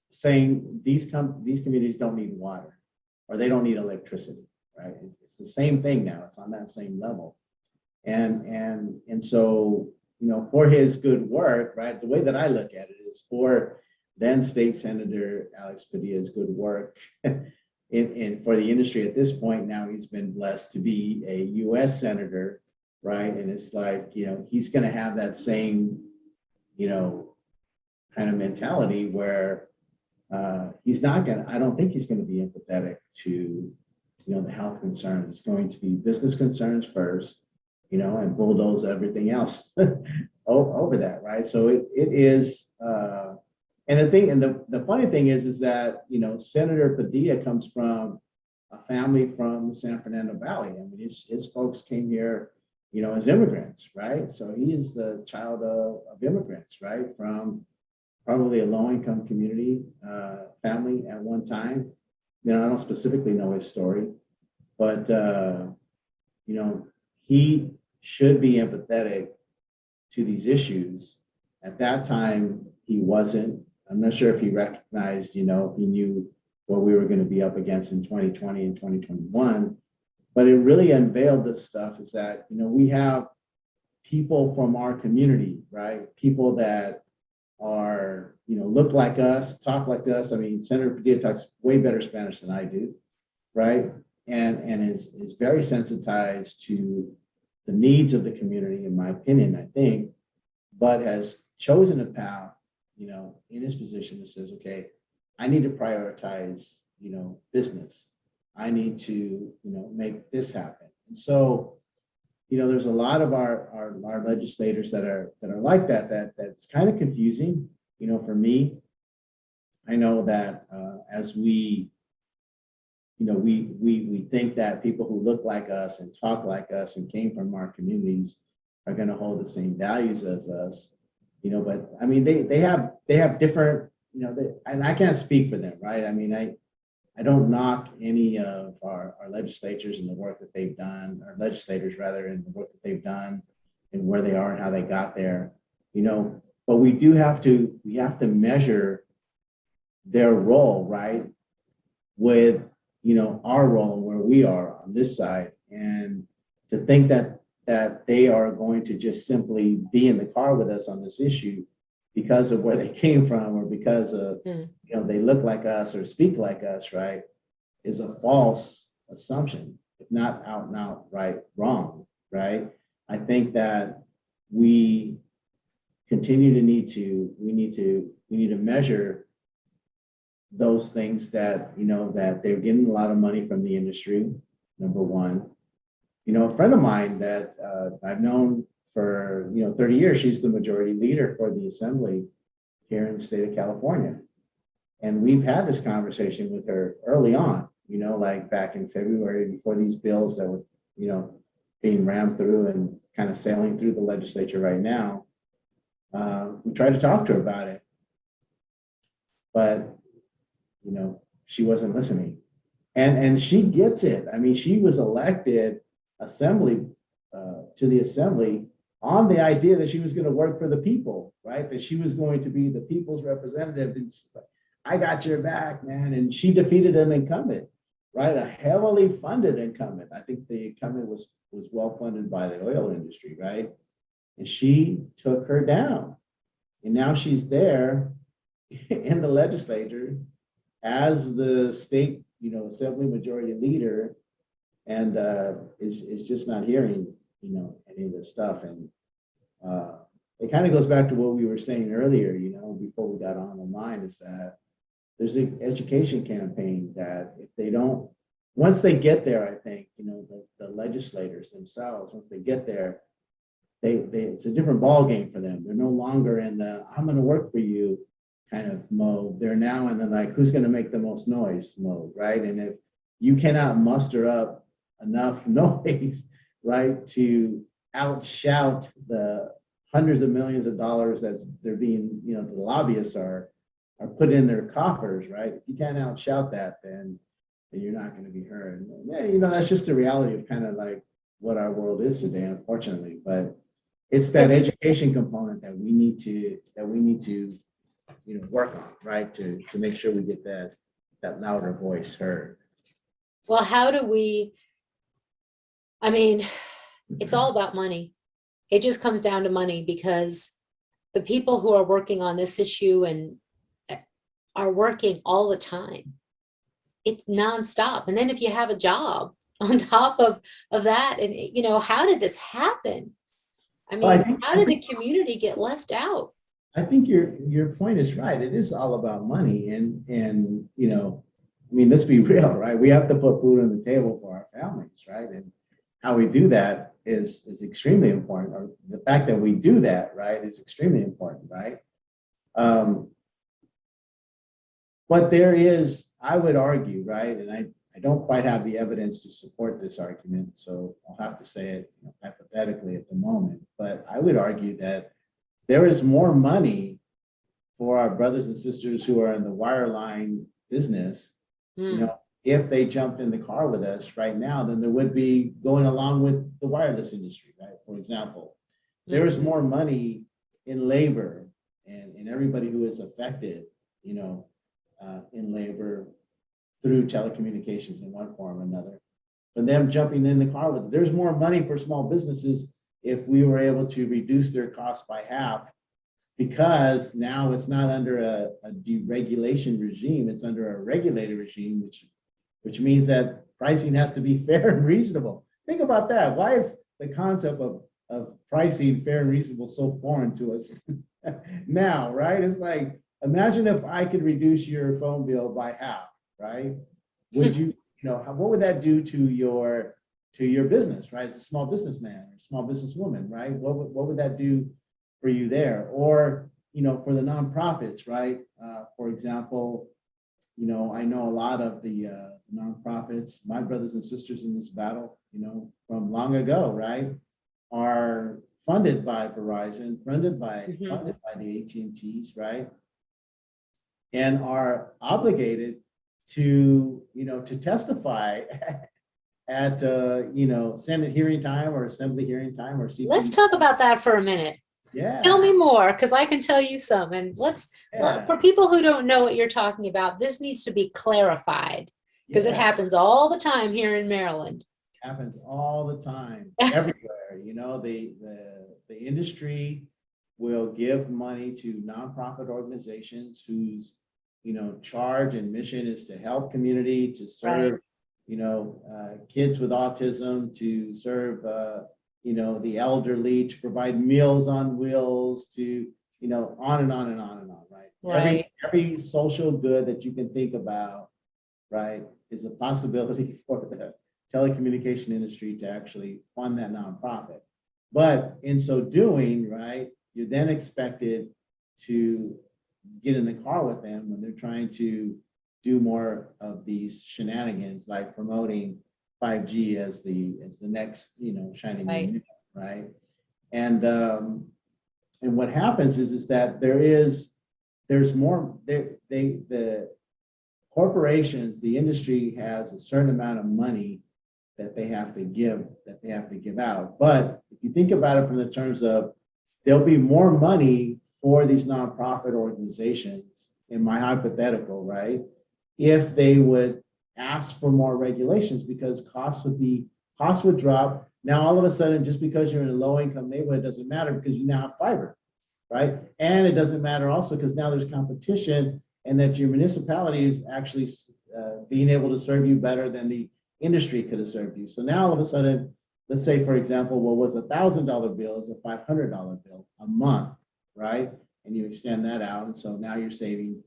saying these communities don't need water, or they don't need electricity, right? It's the same thing now. It's on that same level. And so, for his good work, right? The way that I look at it is for then State Senator Alex Padilla's good work in for the industry at this point. Now he's been blessed to be a U.S. Senator, right? And it's like, he's going to have that same, kind of mentality where I don't think he's going to be empathetic to, the health concerns. It's going to be business concerns first, and bulldoze everything else over that, right? So it is, and the funny thing is that, Senator Padilla comes from a family from the San Fernando Valley. I mean, his folks came here, as immigrants, right? So he is the child of immigrants, right? From probably a low-income community family at one time. I don't specifically know his story, but he should be empathetic to these issues. At that time, he wasn't. I'm not sure if he recognized, if he knew what we were going to be up against in 2020 and 2021. But it really unveiled this stuff, is that, we have people from our community, right? People that are, look like us, talk like us. I mean, Senator Padilla talks way better Spanish than I do, right? And is very sensitized to the needs of the community, in my opinion, I think, but has chosen a path, in his position that says, okay, I need to prioritize, business. I need to, make this happen. And so, there's a lot of our legislators that are like that's kind of confusing, for me. I know that as we, we think that people who look like us and talk like us and came from our communities are going to hold the same values as us, but I mean, they have different, and I can't speak for them, right? I mean, I don't knock any of our legislators and the work that they've done, our legislators rather, and the work that they've done and where they are and how they got there, but we have to measure their role, right, with, our role and where we are on this side. And to think that they are going to just simply be in the car with us on this issue because of where they came from, or because of, they look like us or speak like us, right, is a false assumption, if not out and out right wrong, right? I think that we need to measure those things that, that they're getting a lot of money from the industry, number one. A friend of mine that I've known for 30 years, she's the majority leader for the assembly here in the state of California. And we've had this conversation with her early on, like back in February before these bills that were, being rammed through and kind of sailing through the legislature right now. We tried to talk to her about it, but, she wasn't listening. And she gets it. I mean, she was elected to the assembly on the idea that she was going to work for the people, right? That she was going to be the people's representative. And I got your back, man. And she defeated an incumbent, right? A heavily funded incumbent. I think the incumbent was well funded by the oil industry, right? And she took her down. And now she's there in the legislature as the state, assembly majority leader, and is just not hearing, any of this stuff. And it kind of goes back to what we were saying earlier, before we got on the line, is that there's an education campaign that if they don't, once they get there, I think, the legislators themselves, once they get there, it's a different ball game for them. They're no longer in the I'm going to work for you kind of mode. They're now in the like who's going to make the most noise mode, right? And if you cannot muster up enough noise, right, to outshout the hundreds of millions of dollars that's they're being, the lobbyists are put in their coffers, right? If you can't outshout that, then you're not going to be heard. And, that's just the reality of kind of like what our world is today, unfortunately. But it's that education component that we need to work on, right? To make sure we get that louder voice heard. Well, how do we, I mean, it's all about money. It just comes down to money, because the people who are working on this issue and are working all the time. It's nonstop. And then if you have a job on top of that, and how did this happen? I mean, how did the community get left out? I think your point is right. It is all about money, and let's be real, right? We have to put food on the table for our families, right? And how we do that is extremely important, or the fact that we do that, right, is extremely important, right? But there is, I would argue, right, and I don't quite have the evidence to support this argument, so I'll have to say it hypothetically at the moment, but I would argue that there is more money for our brothers and sisters who are in the wireline business, if they jumped in the car with us right now than there would be going along with the wireless industry, right? For example, there is more money in labor and everybody who is affected, in labor through telecommunications in one form or another, for them jumping in the car with it. There's more money for small businesses if we were able to reduce their costs by half, because now it's not under a deregulation regime, it's under a regulated regime, which means that pricing has to be fair and reasonable. Think about that. Why is the concept of pricing fair and reasonable so foreign to us now, right? It's like, imagine if I could reduce your phone bill by half, right? Would you, what would that do to your business, right? As a small businessman or small businesswoman, right? What would that do for you there? Or, for the nonprofits, right? For example, I know a lot of the nonprofits, my brothers and sisters in this battle, from long ago, right, are funded by Verizon, funded by the AT&Ts, right? And are obligated to, to testify at, Senate hearing time or Assembly hearing time or CP. Let's talk about that for a minute. Yeah. Tell me more, because I can tell you some. And for people who don't know what you're talking about, this needs to be clarified, because it happens all the time here in Maryland. Happens all the time, everywhere. The industry will give money to nonprofit organizations whose charge and mission is to help community, to serve kids with autism, to serve the elderly, to provide meals on wheels, to on and on and on and on, right? Every social good that you can think about, right, is a possibility for the telecommunication industry to actually fund that nonprofit. But in so doing, right, you're then expected to get in the car with them when they're trying to do more of these shenanigans, like promoting 5G as the next, shining new Right. unicorn, right? And what happens is that there's more the corporations, the industry has a certain amount of money that they have to give out. But if you think about it from the terms of there'll be more money for these nonprofit organizations, in my hypothetical, right? If they would ask for more regulations, because costs would drop. Now all of a sudden, just because you're in a low income neighborhood, it doesn't matter because you now have fiber, right? And it doesn't matter also because now there's competition, and that your municipality is actually being able to serve you better than the industry could have served you. So now all of a sudden, let's say, for example, what was $1,000 bill is a $500 bill a month, right? And you extend that out, and so now you're saving,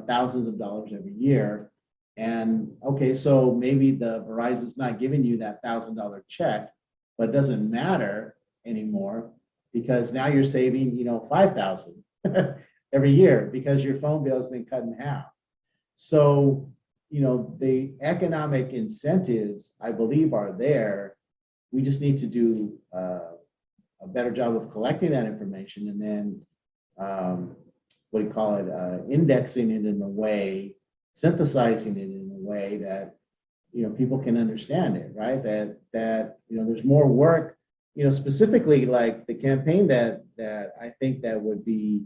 thousands of dollars every year. And okay, so maybe the Verizon's not giving you that $1,000 check, but it doesn't matter anymore because now you're saving, 5,000 every year because your phone bill has been cut in half. So, the economic incentives, I believe, are there. We just need to do a better job of collecting that information and then, what do you call it, indexing it in a way, synthesizing it in a way that, people can understand it, right? That there's more work, specifically like the campaign that I think that would be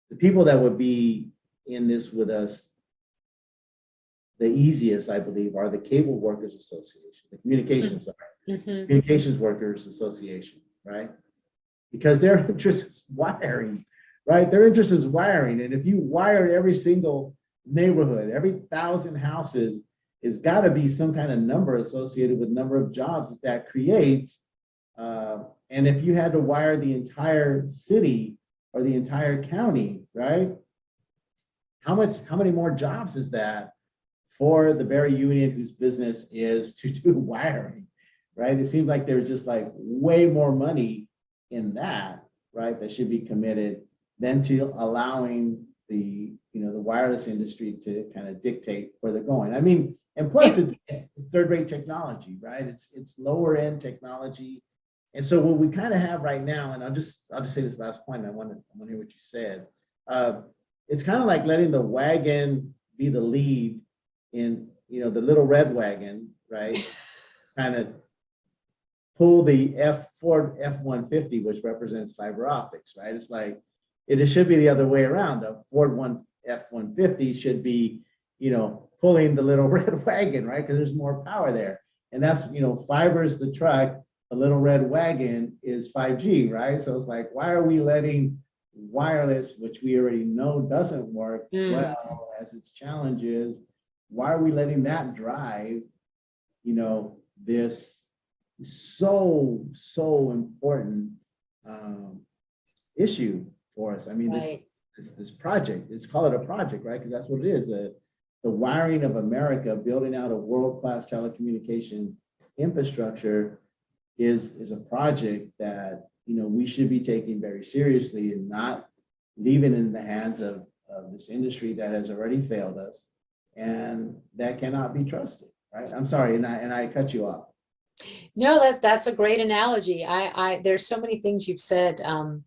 the people that would be in this with us the easiest, I believe, are the Cable Workers Association, the Communications, Communications Workers Association, right? Because their interest is wiring, right? Their interest is wiring. And if you wire every single neighborhood, every 1,000 houses, it's got to be some kind of number associated with number of jobs that creates. And if you had to wire the entire city or the entire county, right? How many more jobs is that for the very union whose business is to do wiring, right? It seems like there's just like way more money in that, right? That should be committed than to allowing the wireless industry to kind of dictate where they're going. I mean, and plus it's third-rate technology, right? It's lower end technology. And so what we kind of have right now, and I'll just say this last point, and I want to hear what you said. It's kind of like letting the wagon be the lead in, the little red wagon, right? Kind of pull the Ford F-150, which represents fiber optics, right? It's like, it should be the other way around. The Ford F-150 should be, pulling the little red wagon, right? Because there's more power there. And that's, fiber is the truck, the little red wagon is 5G, right? So it's like, why are we letting wireless, which we already know doesn't work well as its challenges, why are we letting that drive, this so important issue for us? I mean, Right. this project, let's call it a project, right? Because that's what it is. The wiring of America, building out a world-class telecommunication infrastructure is a project that, we should be taking very seriously and not leaving it in the hands of this industry that has already failed us and that cannot be trusted, right? I'm sorry, and I cut you off. No, that's a great analogy. There's so many things you've said. I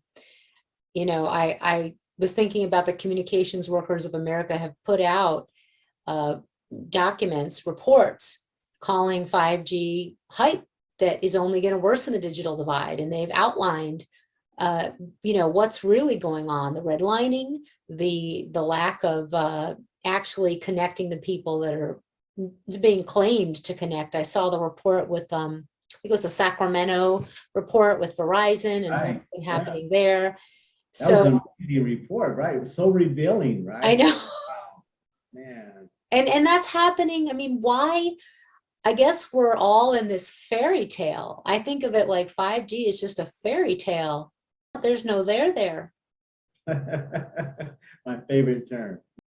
was thinking about the Communications Workers of America have put out documents, reports calling 5G hype that is only going to worsen the digital divide. And they've outlined, what's really going on, the redlining, the lack of actually connecting the people that are being claimed to connect. I saw the report with, I think it was the Sacramento report with Verizon and what's been happening there. That was an amazing report, right? It was so revealing, right? I know. Wow, man. And that's happening. I mean, why? I guess we're all in this fairy tale. I think of it like 5G is just a fairy tale. There's no there there. My favorite term.